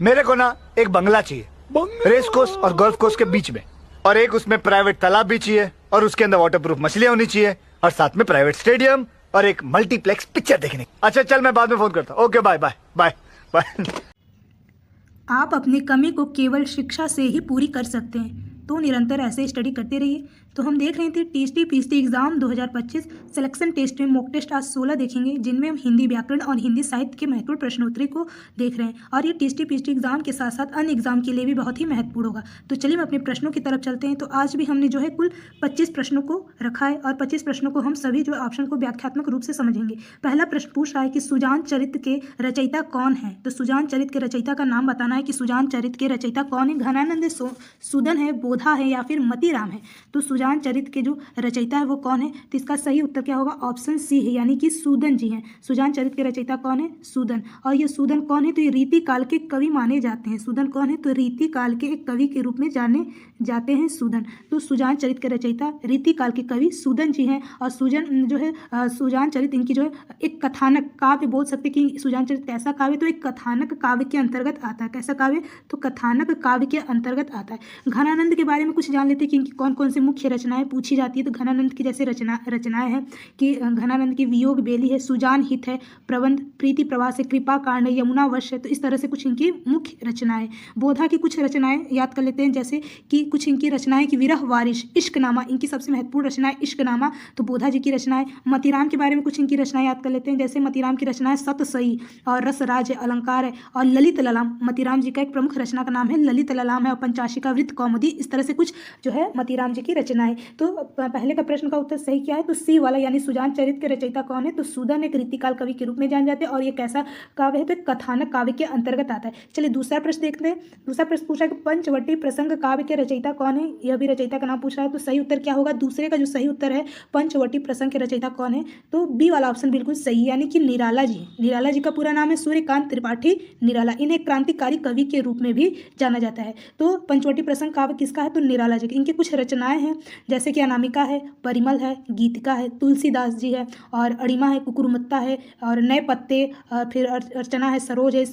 मेरे को ना एक बंगला चाहिए, रेस कोर्स और गोल्फ कोर्स के बीच में, और एक उसमें प्राइवेट तालाब भी चाहिए, और उसके अंदर वाटरप्रूफ मछलियां होनी चाहिए, और साथ में प्राइवेट स्टेडियम और एक मल्टीप्लेक्स पिक्चर देखने। अच्छा चल, मैं बाद में फोन करता हूँ। Okay, bye bye bye bye. आप अपनी कमी को केवल शिक्षा से ही पूरी कर सकते हैं, तो निरंतर ऐसे स्टडी करते रहिए। तो हम देख रहे थे TST PhD exam 2025 selection test में मॉक टेस्ट आज 16 देखेंगे, जिनमें हम हिंदी व्याकरण और हिंदी साहित्य के महत्वपूर्ण प्रश्नोत्तरी को देख रहे हैं। और ये टीएसटी पीएचडी एग्जाम के साथ साथ अन्य एग्जाम के लिए भी बहुत ही महत्वपूर्ण होगा। तो चलिए हम अपने प्रश्नों की तरफ चलते हैं। तो आज भी हमने जो है कुल 25 प्रश्नों को रखा है, और 25 प्रश्नों को हम सभी जो ऑप्शन को व्याख्यात्मक रूप से समझेंगे। पहला प्रश्न पूछ रहा है कि सुजान चरित्र के रचयिता कौन है। तो सुजान चरित्र के रचयिता का नाम बताना है कि सुजान चरित्र के रचयिता कौन है। घनानंद सूदन है, बोधा है, या फिर मतीराम है। तो सुजान चरित्र के जो रचयिता है वो कौन है। तो इसका सही उत्तर क्या होगा, ऑप्शन सी है, यानी कि सूदन जी हैं। सुजान चरित्र के रचयिता कौन है, सूदन। और ये सूदन कौन है, तो ये रीति काल के कवि माने जाते हैं। सूदन कौन है, तो रीति काल के एक कवि के रूप में जाने जाते हैं सूदन। तो सुजान चरित्र के रचयिता रीति काल के कवि सूदन जी हैं। और सूजन जो है सुजान चरित्र इनकी जो है एक कथानक काव्य बोल सकते कि सुजान चरित्र कैसा काव्य, तो एक कथानक काव्य के अंतर्गत आता है। कैसा काव्य, तो कथानक काव्य के अंतर्गत आता है। घनानंद के बारे में कुछ जान लेते हैं कि इनकी कौन कौन सी मुख्य रचनाएं पूछी जाती है। तो घनानंद की जैसे रचनाएं हैं कि घनानंद की वियोग बेली है, सुजान हित है, प्रबंध, प्रीति प्रवास है, कृपा कांड है, यमुना वश है। तो इस तरह से कुछ इनकी मुख्य रचनाएं। बोधा की कुछ रचनाएं याद कर लेते हैं, जैसे कि कुछ इनकी रचनाएं कि विरह वारिश, इश्कनामा, इनकी सबसे महत्वपूर्ण रचना है इश्कनामा, तो बोधा जी की रचनाएं। मतीराम के बारे में कुछ इनकी रचनाएं याद कर लेते हैं, जैसे मतीराम की रचनाएं सतसई और रसराज है, अलंकार है, और ललित ललाम। मतीराम जी का एक प्रमुख रचना का नाम है ललित ललाम है, और पंचाशिका वृत्त कौमुदी। इस तरह से कुछ जो है मतीराम जी की रचनाएं। तो पहले का प्रश्न का उत्तर सही क्या है, तो सी वाला, यानी सुजान चरित्र के रचयिता कौन है, तो सूदन एक रीतिकाल कवि के रूप में जान जाते हैं। और ये कैसा काव्य है, तो कथानक काव्य के अंतर्गत आता है। चलिए दूसरा प्रश्न देखते हैं। दूसरा प्रश्न पूछा कि पंचवटी प्रसंग काव्य के रचयिता कौन है। यह भी रचयिता का नाम पूछा है, तो सही उत्तर क्या होगा, दूसरे का जो सही उत्तर है पंचवटी प्रसंग के रचयिता कौन है, तो बी वाला ऑप्शन बिल्कुल सही, यानी कि निराला जी। निराला जी का पूरा नाम है सूर्यकांत त्रिपाठी निराला। इन्हें क्रांतिकारी कवि के रूप में भी जाना जाता है। तो पंचवटी प्रसंग काव्य किसका है, तो निराला जी की। इनकी कुछ रचनाएं हैं, जैसे कि अनामिका है, परिमल है, गीतिका है, तुलसीदास जी है, और अड़िमा है, कुकुरमुत्ता है, और नए पत्ते, फिर अर्चना है, सरोज है,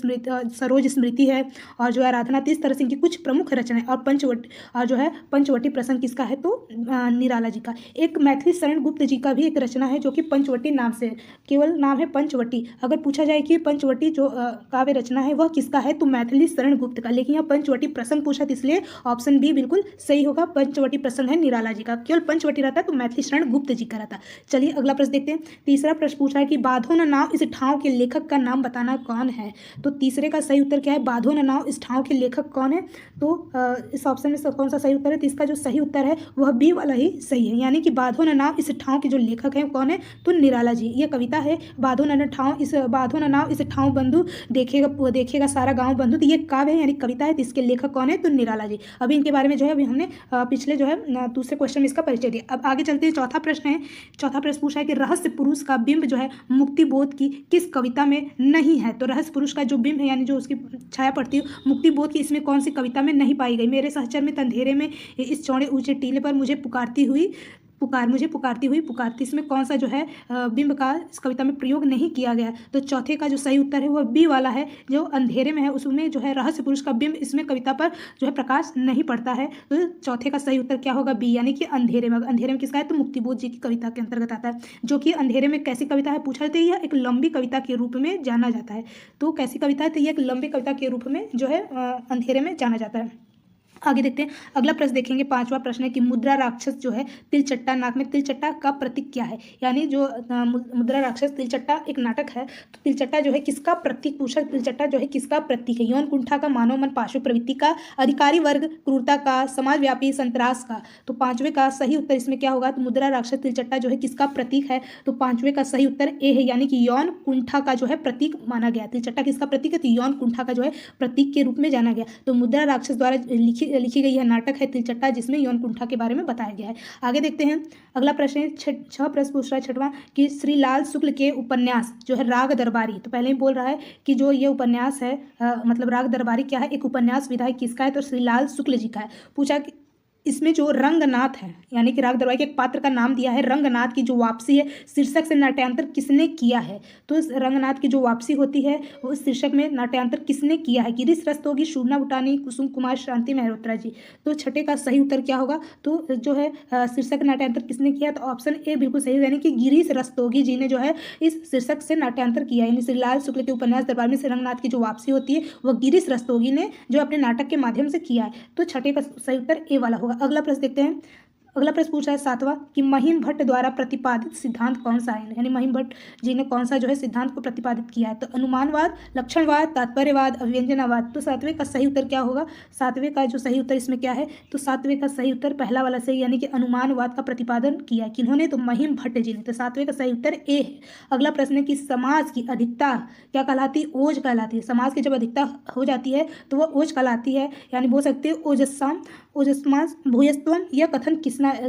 सरोज स्मृति है, और जो है आराधना। तो इस तरह से इनकी कुछ प्रमुख रचनाएं। और जो है पंचवटी प्रसंग किसका है, तो निराला जी का। एक मैथिली शरण गुप्त जी का भी एक रचना है जो कि पंचवटी नाम से, केवल नाम है पंचवटी। अगर पूछा जाए कि पंचवटी जो काव्य रचना है वह किसका है, तो मैथिली शरण गुप्त का। लेकिन यहाँ पंचवटी प्रसंग पूछा, तो इसलिए ऑप्शन बी बिल्कुल सही होगा। पंचवटी प्रसंग है निराला जी का, केवल पंचवटी रहता तो मैथिली शरण गुप्त जी का रहता। चलिए अगला प्रश्न देखते हैं। तीसरा प्रश्न पूछा है कि बाधो न नाव इस ठाव के लेखक का नाम बताना कौन है। तो तीसरे का सही उत्तर क्या है, बाधो न नाव इस ठाव के लेखक कौन है। तो इस ऑप्शन में कौन सा सही उत्तर है, तो इसका जो सही उत्तर है वह बी वाला ही सही है, यानी कि बाधो न नाव इस ठाव के जो लेखक हैं कौन है, तो निराला जी। ये कविता है बाधो न नाव इस ठाव बंधु देखेगा सारा गाँव बंधु। तो ये काव्य है यानी कविता है, तो इसके लेखक कौन है, तो निराला जी। अभी इनके बारे में जो है अभी हमने पिछले जो है दूसरे क्वेश्चन में इसका परिचय दिया। अब आगे चलते हैं। चौथा प्रश्न है। चौथा प्रश्न पूछा है कि रहस्य पुरुष का बिंब जो है मुक्ति बोध की किस कविता में नहीं है। तो रहस्य पुरुष का जो बिंब है, यानी जो उसकी छाया पड़ती है मुक्ति बोध की, इसमें कौन सी कविता में नहीं पाई गई। मेरे सहचर में अंधेरे में इस चौड़े ऊंचे टीले पर मुझे पुकारती हुई पुकारती, इसमें कौन सा जो है बिंब का इस कविता में प्रयोग नहीं किया गया। तो चौथे का जो सही उत्तर है वह बी वाला है, जो अंधेरे में है उसमें जो है रहस्य पुरुष का बिंब, इसमें कविता पर जो है प्रकाश नहीं पड़ता है। तो चौथे का सही उत्तर क्या होगा, बी, यानी कि अंधेरे में। अंधेरे में किसका है, तो मुक्तिबोध जी की कविता के अंतर्गत आता है। जो कि अंधेरे में कैसी कविता है पूछा जाता है, यह एक लंबी कविता के रूप में जाना जाता है। तो कैसी कविता है, तो यह एक लंबी कविता के रूप में जो है अंधेरे में जाना जाता है। आगे देखते हैं। अगला प्रश्न देखेंगे। पांचवा प्रश्न है कि मुद्रा राक्षस जो है तिलचट्टा, नाक में तिलचट्टा का प्रतीक क्या है। यानी जो मुद्रा राक्षस तिलचट्टा एक नाटक है, तो तिलचट्टा जो है किसका प्रतीक पूछा। तिलचट्टा जो है किसका प्रतीक है, यौन कुंठा का, मानव मन पाशु प्रवृत्ति का, अधिकारी वर्ग क्रूरता का, समाजव्यापी संतरास का। तो पांचवे का सही उत्तर इसमें क्या होगा, तो मुद्रा राक्षस तिलचट्टा जो है किसका प्रतीक है। तो पांचवे का सही उत्तर ए है, यानी कि यौन कुंठा का जो है प्रतीक माना गया। तिलचट्टा किसका प्रतीक है, तो यौन कुंठा का जो है प्रतीक के रूप में जाना गया। तो मुद्रा राक्षस द्वारा लिखी गई यह नाटक है तिलचट्टा, जिसमें यौन कुंठा के बारे में बताया गया है। आगे देखते हैं। अगला प्रश्न है छह प्रश्न पूछ रहा है छठवां कि श्री लाल शुक्ल के उपन्यास जो है राग दरबारी। तो पहले ही बोल रहा है कि जो ये उपन्यास है मतलब राग दरबारी क्या है, एक उपन्यास विधा किसका है, तो श्री लाल शुक्ल जी का है। पूछा कि इसमें जो रंगनाथ है यानी कि राग दरबार के एक पात्र का नाम दिया है, रंगनाथ की जो वापसी है शीर्षक से नाट्यांतर किसने किया है। तो इस रंगनाथ की जो वापसी होती है वो शीर्षक में नाट्यांतर किसने किया है, गिरीश रस्तोगी, शोभना भूटानी, कुसुम कुमार, शांति मेहरोत्रा जी। तो छठे का सही उत्तर क्या होगा, तो जो है शीर्षक नाट्यांतर किसने किया, तो ऑप्शन ए बिल्कुल सही, यानी कि गिरीश रस्तोगी जी ने जो है इस शीर्षक से नाट्यांतर किया है। यानी श्रीलाल शुक्ल के उपन्यास दरबार में से रंगनाथ की जो वापसी होती है वह गिरीश रस्तोगी ने जो अपने नाटक के माध्यम से किया है। तो छठे का सही उत्तर ए वाला होगा। अगला प्रश्न देखते हैं। अगला प्रश्न पूछा है सातवां कि महिम भट्ट द्वारा प्रतिपादित सिद्धांत कौन सा है, यानी महिम भट्ट जी ने कौन सा जो है सिद्धांत को प्रतिपादित किया है। तो अनुमानवाद, लक्षणवाद, तात्पर्यवाद, अव्यंजनावाद। तो सातवें का सही उत्तर क्या होगा, सातवें का जो सही उत्तर इसमें क्या है, तो सातवें का सही उत्तर पहला वाला सही, यानी कि अनुमानवाद का प्रतिपादन किया है। किन्होंने, तो महिम भट्ट जी ने। तो सातवें का सही उत्तर ए है। अगला प्रश्न है कि समाज की अधिकता क्या कहलाती है, ओज कहलाती है। समाज की जब अधिकता हो जाती है तो वह ओज कहलाती है, यानी बोल सकते हैं ओजस्साम, ओजस्मास, भूयस्तवम। यह कथन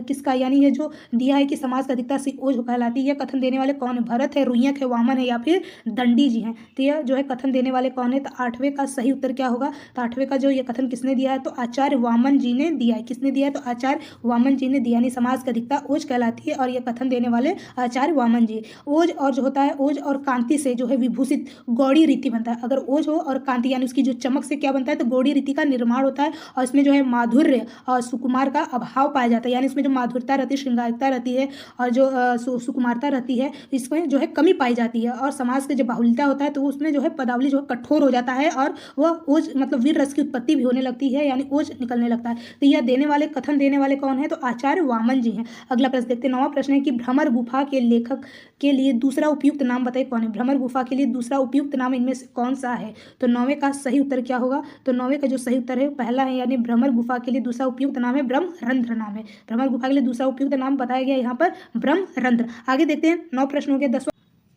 किसका, यानी ये जो दिया है कि समाज का अधिकता से ओज कहलाती है, यह कथन देने वाले कौन है, भरत है, रुइयक है, वामन है या फिर दंडी जी हैं। तो यह जो है कथन देने वाले कौन है, तो आठवें का सही उत्तर क्या होगा, तो आठवें का जो ये कथन किसने दिया है, तो आचार्य वामन जी ने दिया है। किसने दिया है, तो आचार्य वामन जी ने दिया, यानी समाज की अधिकता ओज कहलाती है और यह कथन देने वाले आचार्य वामन जी। ओज और जो होता है, ओज और कांति से जो है विभूषित गौड़ी रीति बनता है। अगर ओज हो और कांति यानी उसकी जो चमक से क्या बनता है, तो गौड़ी रीति का निर्माण होता है और इसमें जो है माधुर्य और सुकुमार का अभाव पाया जाता है। यानी इसमें जो माधुरता रहती है, श्रृंगारिकता रहती है और जो सुकुमारता रहती है, इसमें जो है कमी पाई जाती है। और समाज के जब बाहुल्यता होता है तो उसमें जो है पदावली जो है कठोर हो जाता है और वह ओज मतलब वीर रस की उत्पत्ति भी होने लगती है, यानी ओज निकलने लगता है। तो यह देने वाले, कथन देने वाले कौन है, तो आचार्य वामन जी हैं। अगला प्रश्न देखते हैं। 9वां प्रश्न है कि भ्रमर गुफा के लेखक के लिए दूसरा उपयुक्त नाम बताइए कौन है। भ्रमर गुफा के लिए दूसरा उपयुक्त नाम इनमें से कौन सा है। तो 9वें का सही उत्तर क्या होगा, तो 9वें का जो सही उत्तर है पहला है, यानी भ्रमर गुफा के लिए दूसरा उपयुक्त नाम है ब्रह्मरंध्र नाम है। भ्रमर गुफा के लिए दूसरा उपयुक्त नाम बताया गया यहाँ पर ब्रह्मरंध्र। आगे देखते हैं। 9 प्रश्न हो गया।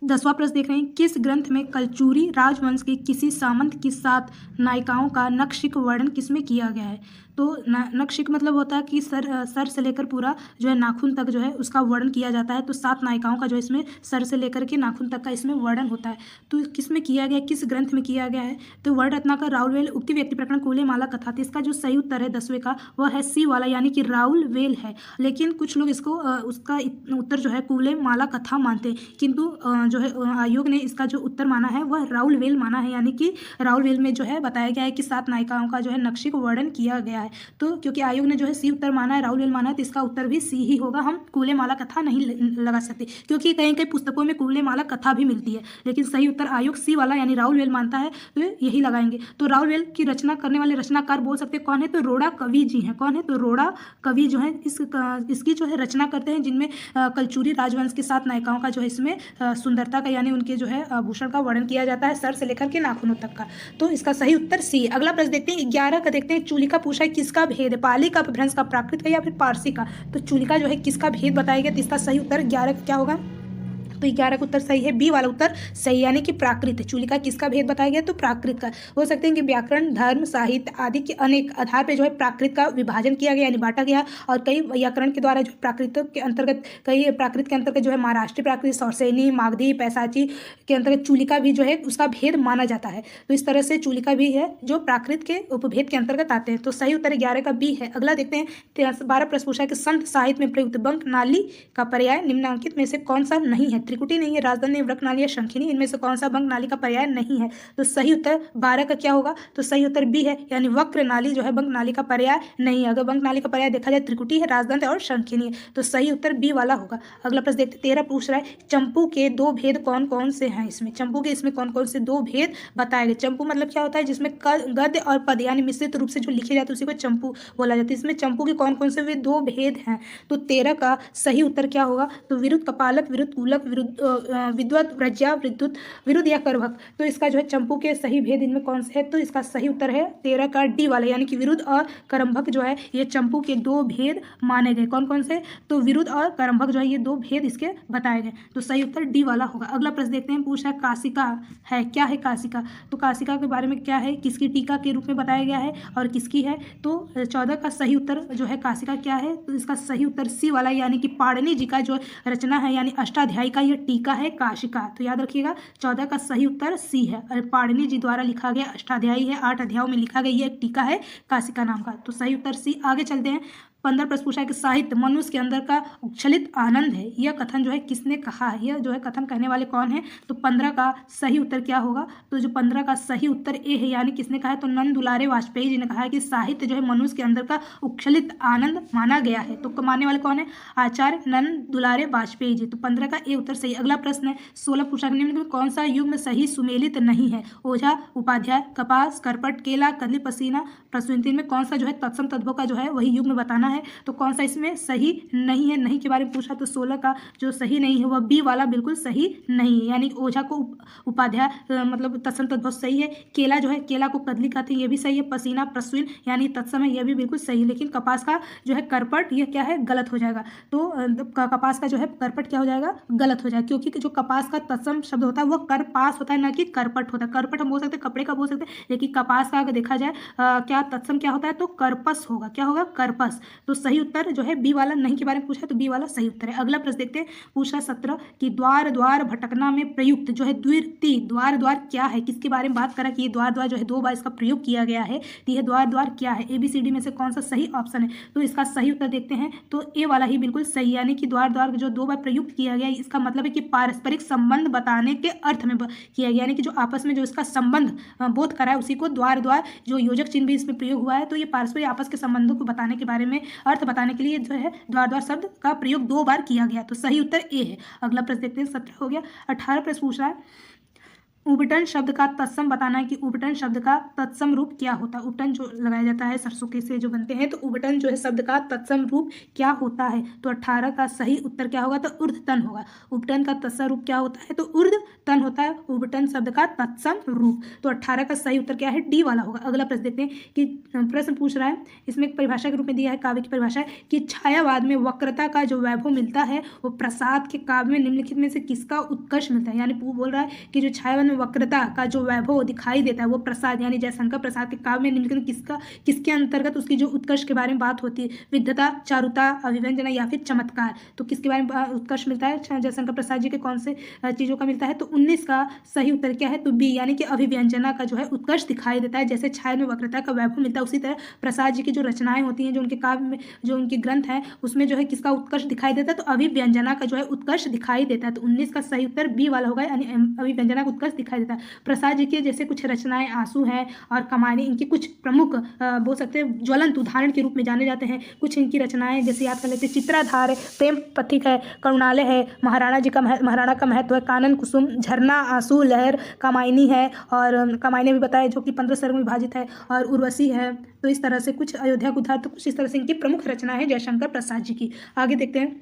10वां प्रश्न देख रहे हैं। किस ग्रंथ में कलचुरी राजवंश के किसी सामंत के साथ नायिकाओं का नखशिख वर्णन किसमें किया गया है। तो नखशिख मतलब होता है कि सर से लेकर पूरा जो है नाखून तक जो है उसका वर्णन किया जाता है। तो 7 नायिकाओं का जो इसमें सर से लेकर के नाखून तक का इसमें वर्णन होता है। तो किस में किया गया, किस ग्रंथ में किया गया है, तो वर्ण रत्नाकर राउलवेल उक्ति व्यक्ति प्रकरण कूले माला कथा। तो इसका जो सही उत्तर है 10वें का वह है सी वाला, यानी कि राउलवेल है। लेकिन कुछ लोग इसको उसका उत्तर जो है कूले माला कथा मानते हैं, किंतु जो है आयोग ने इसका जो उत्तर माना है वह राउलवेल माना है। यानी कि राउलवेल में जो है बताया गया है कि 7 नायिकाओं का जो है नखशिख वर्णन किया गया है। तो क्योंकि आयोग ने जो है सी उत्तर माना है, राउलवेल माना है, तो इसका उत्तर भी सी ही होगा। हम कूले माला कथा नहीं लगा सकते क्योंकि कहीं कहीं पुस्तकों में कूले माला कथा भी मिलती है, लेकिन सही उत्तर आयोग सी वाला यानी राउलवेल मानता है, तो यही लगाएंगे। तो राउलवेल की रचना करने वाले रचनाकार बोल सकते हैं कौन है, तो रोड़ा कवि जी हैं। कौन है, तो रोड़ा कवि जो है इसकी जो है रचना करते हैं, जिनमें कलचुरी राजवंश के 7 नायिकाओं का जो है इसमें सुंदरता का यानी उनके जो है आभूषण का वर्णन किया जाता है, सर से लेकर के नाखूनों तक का। तो इसका सही उत्तर सी। अगला प्रश्न देखते हैं। 11 का देखते हैं। चूलिका पूछा है किसका भेद है, पाली का, अपभ्रंश का, प्राकृत का या फिर पारसी का। तो चूलिका जो है किसका भेद बताया गया, तो इसका सही उत्तर 11 का क्या होगा, तो 11 का उत्तर सही है, बी वाला उत्तर सही, यानी कि प्राकृत। चूलिका किसका भेद बताया गया, तो प्राकृत का। हो सकते हैं कि व्याकरण, धर्म, साहित्य आदि के अनेक आधार पे जो है प्राकृत का विभाजन किया गया यानी बांटा गया, और कई व्याकरण के द्वारा जो प्राकृत के अंतर्गत जो है महाराष्ट्रीय प्राकृत, सौरसेनी, मागधी, पैसाची के अंतर्गत चूलिका भी जो है उसका भेद माना जाता है। तो इस तरह से चूलिका भी है जो प्राकृत के उपभेद के अंतर्गत आते हैं। तो सही उत्तर 11 का बी है। अगला देखते हैं। 12 प्रश्न पूछा है कि संत साहित्य में प्रयुक्त बंक नाली का पर्याय निम्नलिखित में से कौन सा नहीं है। त्रिकुटी नहीं है, राजधानी, वृक्कनाली या शंखिनी, इनमें से कौन सा बंक नाली का पर्याय नहीं है। तो सही उत्तर 12 का क्या होगा, तो सही उत्तर बी है, यानी वक्र नाली जो है बंक नाली का पर्याय नहीं है। अगर बंक नाली का पर्याय देखा जाए त्रिकुटी है, राजदंत और शंखिनी है, तो सही उत्तर बी वाला होगा। अगला प्रश्न देखते 13 पूछ रहा है चंपू के 2 भेद कौन कौन से हैं। इसमें चंपू के इसमें कौन कौन से 2 भेद बताए गए। चंपू मतलब क्या होता है, जिसमें गद्य और पद यानी मिश्रित रूप से जो लिखे जाते हैं उसी को चंपू बोला जाता है। इसमें चंपू के कौन कौन से वे 2 भेद हैं। तो 13 का सही उत्तर क्या होगा, तो विरुद्ध कपालक, विरुद्ध कूलक, विद्वत, व्रज्या, विरुद्ध या करभक। तो इसका जो है चंपू के सही भेद इनमें कौन से है, तो इसका सही उत्तर है 13 का डी वाला, यानी कि विरुद्ध और करम्भक जो है ये चंपू के 2 भेद माने गए। कौन कौन से, तो विरुद्ध और करम्भक जो है ये 2 भेद इसके बताए गए। तो सही उत्तर डी वाला होगा। अगला प्रश्न देखते हैं। पूछा है काशिका है, क्या है काशिका। तो काशिका के बारे में क्या है, किसकी टीका के रूप में बताया गया है और किसकी है। तो 14 का सही उत्तर जो है काशिका क्या है, तो इसका सही उत्तर सी वाला, यानी कि पाणिनि जी का जो रचना है यानी अष्टाध्यायी का ये टीका है काशिका। तो याद रखिएगा 14 का सही उत्तर सी है, और पाणिनि जी द्वारा लिखा गया अष्टाध्यायी है, 8 अध्यायों में लिखा गया ये एक टीका है काशिका नाम का। तो सही उत्तर सी। आगे चलते हैं। 15 प्रश्न पूछा है कि साहित्य मनुष्य के अंदर का उच्छलित आनंद है, यह कथन जो है किसने कहा है, यह जो है कथन कहने वाले कौन है। तो 15 का सही उत्तर क्या होगा, तो जो 15 का सही उत्तर ए है, यानी किसने कहा है, तो नंद दुलारे वाजपेयी जी ने कहा है कि साहित्य जो है मनुष्य के अंदर का उच्छलित आनंद माना गया है। तो मानने वाले कौन है, आचार्य नंद दुलारे वाजपेयी जी। तो 15 का ए उत्तर सही। अगला प्रश्न है 16 पूछा है निम्न में कौन सा युग्म सही सुमेलित नहीं है, ओझा, उपाध्याय, कपास, करपट, केला, कदली, पसीना। प्रश्न 3 में कौन सा जो है तत्सम तद्भव का जो है वही युग्म बताना है। तो कौन सा इसमें सही नहीं है, नहीं के बारे में पूछा, तो 16 का जो सही नहीं है वह बी वाला बिल्कुल सही नहीं है, यानी ओझा को उपाध्याय मतलब तत्सम तद्भव सही है। केला जो है, केला को कदली कहते हैं, ये भी सही है। पसीना प्रश्न यानी तत्सम है, यह भी बिल्कुल सही है। लेकिन कपास का जो है करपट, यह क्या है, गलत हो जाएगा। तो कपास का जो है करपट क्या हो जाएगा, गलत हो जाएगा, क्योंकि जो कपास का तत्सम शब्द होता है वह करपास होता है, ना कि करपट होता है। करपट हम बोल सकते हैं, कपड़े का बोल सकते हैं, लेकिन कपास का अगर देखा जाए क्या तत्सम क्या होता है, तो करपस होगा। क्या होगा, करपस। तो सही उत्तर जो है बी वाला, नहीं के बारे में पूछा है तो बी वाला सही उत्तर है। अगला प्रश्न देखते हैं, पूछा 17 कि द्वार द्वार भटकना में प्रयुक्त जो है द्वितीय द्वार द्वार क्या है, किसके बारे में बात करा कि ये द्वार द्वार जो है 2 बार इसका प्रयोग किया गया है। तो यह द्वार द्वार क्या है, ABCD में से कौन सा सही ऑप्शन है। तो इसका सही उत्तर देखते हैं, तो ए वाला ही बिल्कुल सही, यानी कि द्वार द्वार जो 2 बार प्रयुक्त किया गया है, इसका मतलब है कि पारस्परिक संबंध बताने के अर्थ में किया गया, यानी कि जो आपस में जो इसका संबंध बोध करा है उसी को द्वार द्वार, जो योजक चिन्ह भी इसमें प्रयोग हुआ है। तो ये पारस्परिक आपस के संबंधों को बताने के बारे में, अर्थ बताने के लिए जो है द्वार द्वार शब्द का प्रयोग 2 बार किया गया। तो सही उत्तर ए है। अगला प्रश्न देखते हैं, 17 हो गया। 18 प्रश्न पूछ रहा है, उपटन शब्द का तत्सम बताना है कि उपटन शब्द का तत्सम रूप क्या होता है। उपटन जो लगाया जाता है सरसों के से जो बनते हैं, तो उपटन जो है शब्द का तत्सम रूप क्या होता है। तो 18 का सही उत्तर क्या होगा, तो ऊर्ध्वतन होगा। उपटन का तत्सम रूप क्या होता है, तो ऊर्ध्वतन होता है उपटन शब्द का तत्सम रूप। तो 18 का सही उत्तर क्या है, डी वाला होगा। अगला प्रश्न देखते हैं कि प्रश्न पूछ रहा है, इसमें एक परिभाषा के रूप में दिया है, काव्य की परिभाषा है कि छायावाद में वक्रता का जो वैभव मिलता है वो प्रसाद के काव्य में निम्नलिखित में से किसका उत्कर्ष मिलता है। यानी बोल रहा है कि जो छायावाद वक्रता का जो वैभव दिखाई देता है वो प्रसाद यानी जयशंकर प्रसाद के काव्य में निम्नलिखित किसके अंतर्गत उसकी जो उत्कर्ष के बारे में बात होती है, विद्वता, चारुता, अभिव्यंजना या फिर चमत्कार। तो किसके बारे में उत्कर्ष मिलता है, जयशंकर प्रसाद जी के कौन से चीज़ों का मिलता है। तो 19 का सही उत्तर क्या है, तो बी, यानी कि अभिव्यंजना का जो है उत्कर्ष दिखाई देता है। जैसे छाया में वक्रता का वैभव मिलता है, उसी तरह प्रसाद जी की जो रचनाएं होती हैं, जो उनके काव्य में, जो उनके ग्रंथ हैं, उसमें जो है किसका उत्कर्ष दिखाई देता है, तो अभिव्यंजना का जो है उत्कर्ष दिखाई देता है। तो 19 का सही उत्तर बी वाला होगा, यानी अभिव्यंजना का उत्कर्ष दिखाई देता है। प्रसाद जी के जैसे कुछ रचनाएं आंसू हैं और कमानी, इनकी कुछ प्रमुख बोल सकते हैं ज्वलंत उदाहरण के रूप में जाने जाते हैं। कुछ इनकी रचनाएं जैसे याद कर लेते हैं, चित्राधार है, प्रेम पथिक है, करुणालय है, महाराणा का महत्व है, कानन कुसुम, झरना, आंसू, लहर, कामायनी है, और कामायनी भी बताया जो कि 15 सर्ग में विभाजित है, और उर्वशी है। तो इस तरह से कुछ अयोध्या को उद्धार, तो कुछ इस तरह से इनकी प्रमुख रचना है जयशंकर प्रसाद जी की। आगे देखते हैं,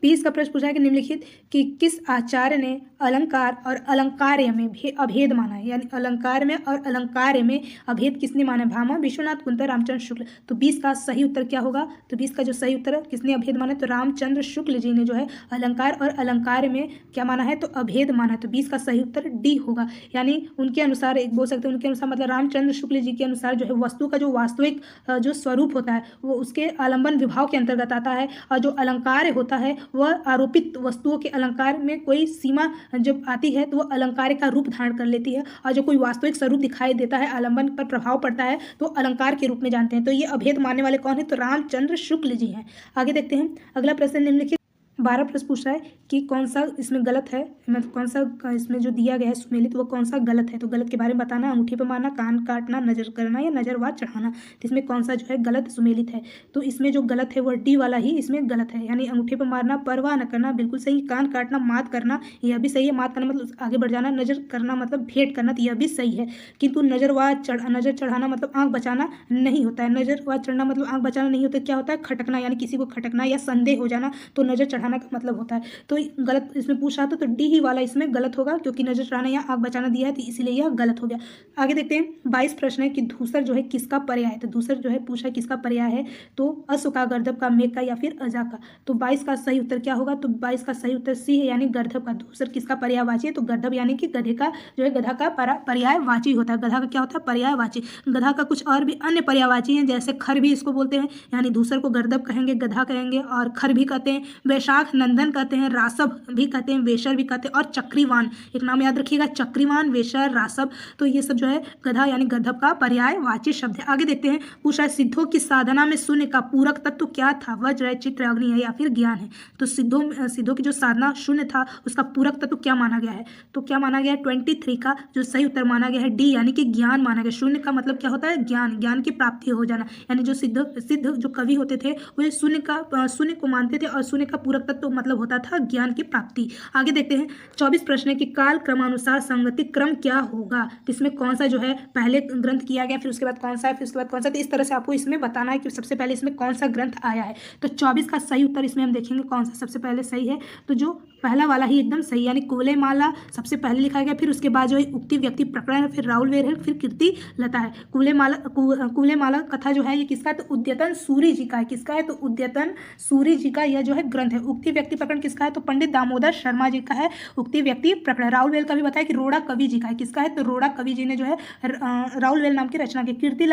20 का प्रश्न पूछा है कि निम्नलिखित कि किस आचार्य ने अलंकार और अलंकार्य में भी अभेद माना है। यानी अलंकार में और अलंकार्य में अभेद किसने माना है, भामा, विश्वनाथ, कुंतर, रामचंद्र शुक्ल। तो 20 का सही उत्तर क्या होगा, तो 20 का जो सही उत्तर है किसने अभेद माना है, तो रामचंद्र शुक्ल जी ने जो है अलंकार और अलंकार्य में क्या माना है, तो अभेद माना है। तो 20 का सही उत्तर डी होगा, यानी उनके अनुसार, एक बोल सकते हैं उनके अनुसार, मतलब रामचंद्र शुक्ल जी के अनुसार जो है वस्तु का जो वास्तविक जो स्वरूप होता है वो उसके आलंबन विभाव के अंतर्गत आता है, और जो अलंकार्य होता है वह आरोपित वस्तुओं के अलंकार में कोई सीमा जब आती है तो वह अलंकार का रूप धारण कर लेती है, और जो कोई वास्तविक स्वरूप दिखाई देता है, आलंबन पर प्रभाव पड़ता है, तो अलंकार के रूप में जानते हैं। तो ये अभेद मानने वाले कौन है, तो रामचंद्र शुक्ल जी हैं। आगे देखते हैं, अगला प्रश्न निम्नलिखित 12 प्रश्न पूछ रहा है कि कौन सा इसमें गलत है, मतलब कौन सा इसमें जो दिया गया है सुमेलित वो कौन सा गलत है। तो गलत के बारे में बताना, अंगूठी पर मारना, कान काटना, नजर करना या नजरवाद चढ़ाना। तो इसमें कौन सा जो है गलत सुमेलित है, तो इसमें जो गलत है वो डी वाला ही इसमें गलत है, यानी अंगूठी पर मारना, परवाह न करना बिल्कुल सही, कान काटना, मात करना यह भी सही है, मात करना मतलब आगे बढ़ जाना, नजर करना मतलब भेंट करना, तो यह भी सही है। किंतु नजर चढ़ाना मतलब आँख बचाना नहीं होता है, नजरवाद चढ़ना मतलब आँख बचाना नहीं होता, क्या होता है, खटकना, यानी किसी को खटकना या संदेह हो जाना, तो नजर चढ़ाना का मतलब होता है। तो गलत इसमें पूछा था, तो डी ही वाला इसमें गलत होगा, क्योंकि नजर चढ़ाना या आँख बचाना दिया है, तो इसीलिए यह गलत हो गया। आगे देखते हैं, 22 प्रश्न है कि धूसर जो है किसका पर्याय है। तो धूसर जो है पूछा किसका पर्याय है, तो अश्व का, गर्दभ का, मेघ का या फिर अजा का। तो 22 का सही उत्तर क्या होगा, तो 22 का सही उत्तर सी है, यानी गर्दभ का। धूसर किसका पर्यायवाची है, तो गर्दभ यानी कि गधे का जो है, गधा का पर्यायवाची होता है। गधा का क्या होता है, पर्यायवाची। गधा का कुछ और भी अन्य पर्यायवाची हैं, जैसे खर भी इसको बोलते हैं, यानी धूसर को गर्दभ कहेंगे, गधा कहेंगे और खर भी कहते हैं। वैशाख शाख नंदन कहते हैं, रासव भी कहते हैं, वेशर भी कहते हैं, और चक्रीवान, एक नाम याद रखिएगा, चक्रीवान, वेशर, रासव, तो ये सब जो है गधा यानी गंधर्व का पर्यायवाची शब्द है। आगे देखते हैं, पूछा है सिद्धों की साधना में शून्य का पूरक तत्व क्या था? वज्र है, चित्र, अग्नि है या फिर ज्ञान है? तो सिद्धों की जो साधना शून्य था उसका पूरक तत्व क्या माना गया है? तो क्या माना गया है? 23 का जो सही उत्तर माना गया है डी, यानी कि ज्ञान माना गया। शून्य का मतलब क्या होता है? ज्ञान, ज्ञान की प्राप्ति हो जाना, यानी जो सिद्ध जो कवि होते थे वो शून्य को मानते थे और शून्य का पूरक तत्व मतलब होता था ज्ञान की प्राप्ति। आगे देखते हैं, 24 प्रश्न है कि काल क्रमानुसार संगति क्रम क्या होगा? तो इसमें कौन सा जो है पहले ग्रंथ किया गया, फिर उसके बाद कौन सा है, फिर उसके बाद कौन सा, तो इस तरह से आपको इसमें बताना है कि सबसे पहले इसमें कौन सा ग्रंथ आया है। तो 24 का सही उत्तर इसमें हम देखेंगे कौन सा सबसे पहले सही है, तो जो पहला वाला ही एकदम सही, यानी कुवलय माला सबसे पहले लिखा गया, फिर उसके बाद जो है उक्ति व्यक्ति प्रकरण है, फिर राहुल वेर है, फिर कीर्ति लता है। कुवलय माला कथा जो है ये किसका है? तो उद्यतन सूरी जी का है। किसका है? तो उद्यतन सूरी जी का यह जो है ग्रंथ है। उक्ति व्यक्ति प्रकरण किसका है? तो पंडित दामोदर शर्मा जी का है उक्ति व्यक्ति प्रकरण। राहुल वेल का भी बताया कि रोड़ा कवि जी का है। किसका है? तो रोड़ा कवि जी ने जो है राहुल वेल नाम की रचना की। कीर्ति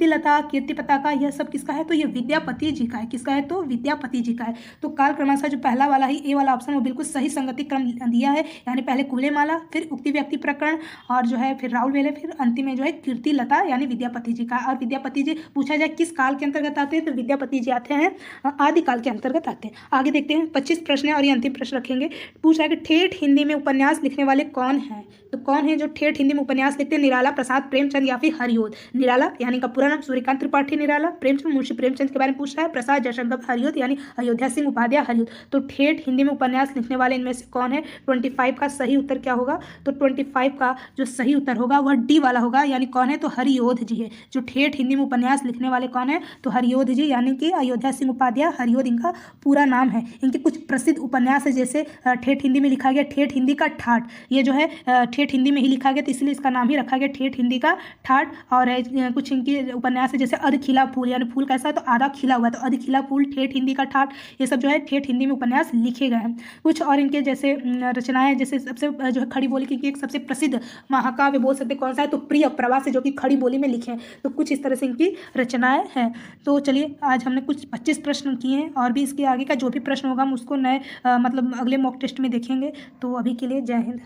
लता, कीर्ति पताका, यह सब किसका है? तो ये विद्यापति जी का है। किसका है? तो विद्यापति जी का है। तो काल क्रमानुसार जो पहला वाला ही ए वाला ऑप्शन वो बिल्कुल सही संगति क्रम दिया है, यानी पहले कुवलय माला, फिर उक्ति व्यक्ति प्रकरण, और जो है फिर राहुल वेल, फिर अंतिम में जो है कीर्ति लता यानी विद्यापति जी का। और विद्यापति जी पूछा जाए किस काल के अंतर्गत आते हैं, तो विद्यापति जी आते हैं आदिकाल के अंतर्गत आते हैं। आगे देखते हैं, 25 प्रश्न है और ये अंतिम प्रश्न रखेंगे। पूछा है कि ठेठ हिंदी में उपन्यास लिखने वाले कौन हैं? तो कौन है जो ठेठ हिंदी में उपन्यास लिखते हैं? निराला, प्रसाद, प्रेमचंद या फिर हरिओद? निराला यानी का पूरा नाम सूर्यकांत त्रिपाठी निराला। प्रेमचंद मुंशी प्रेमचंद के बारे में पूछ रहा है। प्रसाद जयशंकर हरिओद यानी अयोध्या सिंह उपाध्याय हरिओद। तो ठेठ हिंदी में उपन्यास लिखने वाले इनमें से कौन है? 25 का सही उत्तर क्या होगा? तो 25 का जो सही उत्तर होगा वह डी वाला होगा, यानी कौन है? तो हरिओध जी है। जो ठेठ हिंदी में उपन्यास लिखने वाले कौन है? तो हरिओध जी, यानी कि अयोध्या सिंह उपाध्याय हरिओध इनका पूरा नाम है। इनके कुछ प्रसिद्ध उपन्यास है, जैसे ठेठ हिंदी में लिखा गया ठेठ हिंदी का ठाठ, ये जो है ठेठ हिंदी में ही लिखा गया तो इसलिए इसका नाम ही रखा गया ठेठ हिंदी का ठाठ। और कुछ इनके उपन्यास है जैसे अध खिला फूल, यानी फूल कैसा है? तो आधा खिला हुआ, तो अध खिला फूल ठेठ हिंदी का ठाठ, ये सब जो है ठेठ हिंदी में उपन्यास लिखे गए हैं। कुछ और इनके जैसे रचनाएं, जैसे सबसे जो है खड़ी बोली की एक सबसे प्रसिद्ध महाकाव्य बोल सकते कौन सा है? तो प्रिय प्रवास है, जो कि खड़ी बोली में लिखे हैं। तो कुछ इस तरह से इनकी रचनाएं हैं। तो चलिए आज हमने कुछ 25 प्रश्न किए हैं, और भी इसके आगे का जो भी प्रश्न होगा हम उसको नए मतलब अगले मॉक टेस्ट में देखेंगे। तो अभी के लिए जय हिंद।